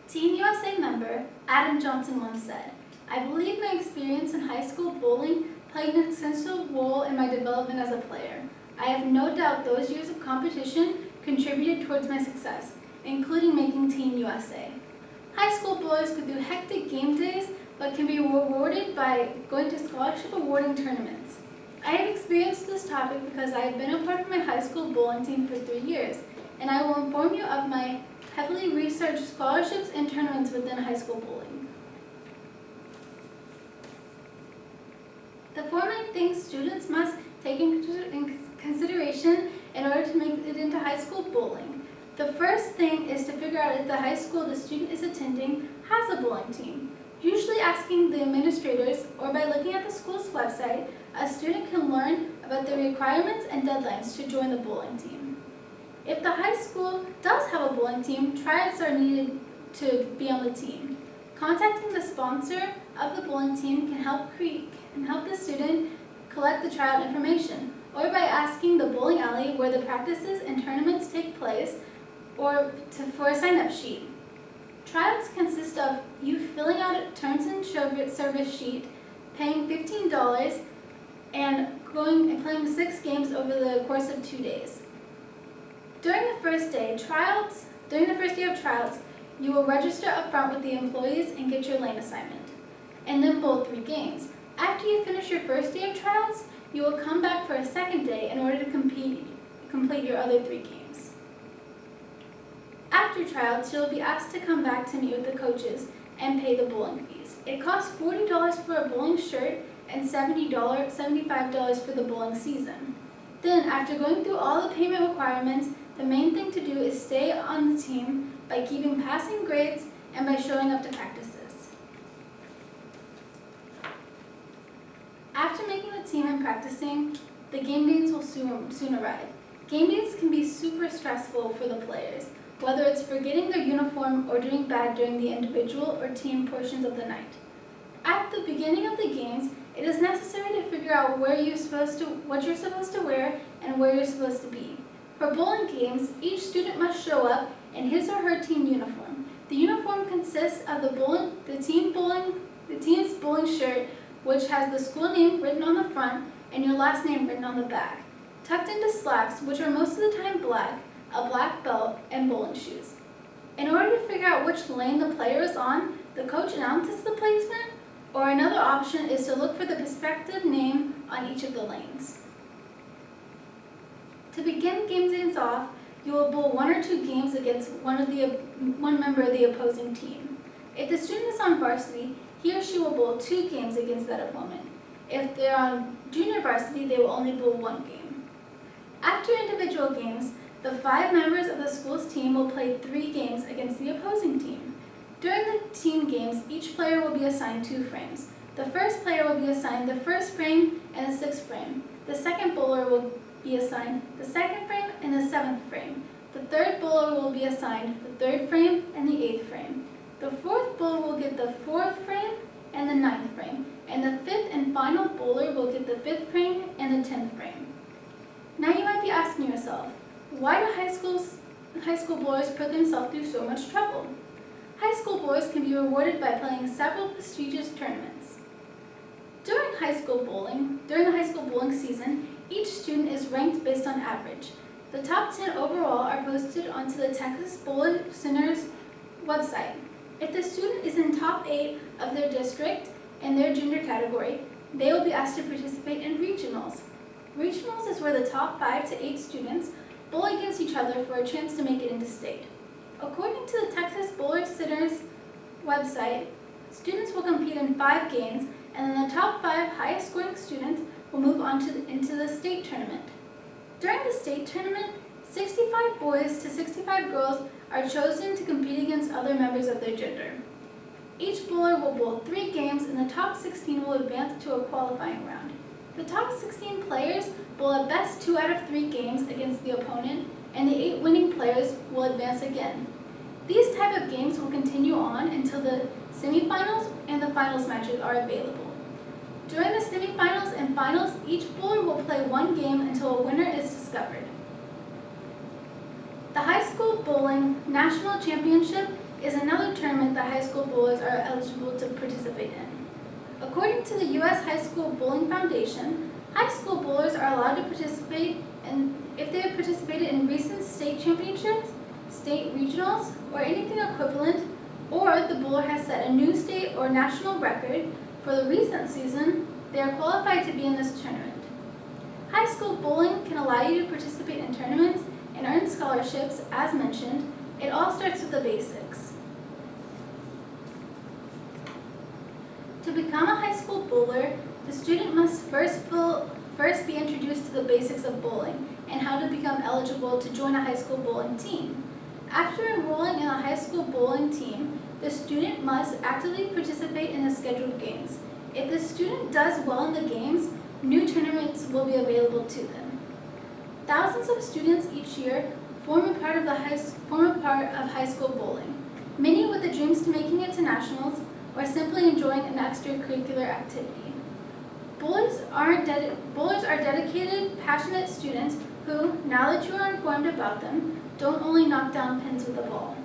Team USA member Adam Johnson once said, "I believe my experience in high school bowling played an essential role in my development as a player. I have no doubt those years of competition contributed towards my success, including making Team USA." High school bowlers go through hectic game days, but can be rewarded by going to scholarship awarding tournaments. I have experienced this topic because I have been a part of my high school bowling team for 3 years, and I will inform you of my heavily researched scholarships and tournaments within high school bowling. The 4 main things students must take in consideration in order to make it into high school bowling. The first thing is to figure out if the high school the student is attending has a bowling team. Usually asking the administrators or by looking at the school's website, a student can learn about the requirements and deadlines to join the bowling team. If the high school does have a bowling team, tryouts are needed to be on the team. Contacting the sponsor of the bowling team can help the student collect the tryout information, or by asking the bowling alley where the practices and tournaments take place, or for a sign-up sheet. Tryouts consist of you filling out a terms and service sheet, paying $15, and playing 6 games over the course of 2 days. During the first day of tryouts, you will register up front with the employees and get your lane assignment, and then bowl 3 games. After you finish your first day of tryouts, you will come back for a second day in order to complete your other 3 games. After tryouts, you'll be asked to come back to meet with the coaches and pay the bowling fees. It costs $40 for a bowling shirt and $75 for the bowling season. Then, after going through all the payment requirements, the main thing to do is stay on the team by keeping passing grades and by showing up to practices. After making the team and practicing, the game dates will soon arrive. Game dates can be super stressful for the players, whether it's forgetting their uniform or doing bad during the individual or team portions of the night. At the beginning of the games, it is necessary to figure out what you're supposed to wear and where you're supposed to be. For bowling games, each student must show up in his or her team uniform. The uniform consists of the team's bowling shirt, which has the school name written on the front and your last name written on the back, tucked into slacks, which are most of the time black, a black belt, and bowling shoes. In order to figure out which lane the player is on, the coach announces the placement, or another option is to look for the respective name on each of the lanes. To begin game days off, you will bowl 1 or 2 games against one member of the opposing team. If the student is on varsity, he or she will bowl 2 games against that opponent. If they're on junior varsity, they will only bowl 1 game. After individual games, the 5 members of the school's team will play 3 games against the opposing team. During the team games, each player will be assigned 2 frames. The first player will be assigned the first frame and the 6th frame. The second bowler will be assigned the 2nd frame and the 7th frame. The third bowler will be assigned the 3rd frame and the 8th frame. The 4th bowler will get the 4th frame and the 9th frame, and the 5th and final bowler will get the 5th frame and the 10th frame. Now you might be asking yourself, why do high school bowlers put themselves through so much trouble? High school bowlers can be rewarded by playing several prestigious tournaments. During the high school bowling season, each student is ranked based on average. The top 10 overall are posted onto the Texas Bowling Center's website. If the student is in top 8 of their district in their junior category, they will be asked to participate in regionals. Regionals is where the top 5 to 8 students bowl against each other for a chance to make it into state. According to the Texas Bowling Center's website, students will compete in 5 games, and then the top 5 highest scoring students will move on into the state tournament. During the state tournament, 65 boys to 65 girls are chosen to compete against other members of their gender. Each bowler will bowl 3 games, and the top 16 will advance to a qualifying round. The top 16 players bowl at best 2 out of 3 games against the opponent, and the 8 winning players will advance again. These type of games will continue on until the semifinals and the finals matches are available. During the semifinals and finals, each bowler will play 1 game until a winner is discovered. The High School Bowling National Championship is another tournament that high school bowlers are eligible to participate in. According to the U.S. High School Bowling Foundation, high school bowlers are allowed to participate if they have participated in recent state championships, state regionals, or anything equivalent, or the bowler has set a new state or national record for the recent season, they are qualified to be in this tournament. High school bowling can allow you to participate in tournaments and earn scholarships, as mentioned. It all starts with the basics. To become a high school bowler, the student must first be introduced to the basics of bowling and how to become eligible to join a high school bowling team. After enrolling in a high school bowling team, the student must actively participate in the scheduled games. If the student does well in the games, new tournaments will be available to them. Thousands of students each year form a part of high school bowling, many with the dreams to making it to nationals or simply enjoying an extracurricular activity. Bowlers are dedicated, passionate students who, now that you are informed about them, don't only knock down pins with a ball.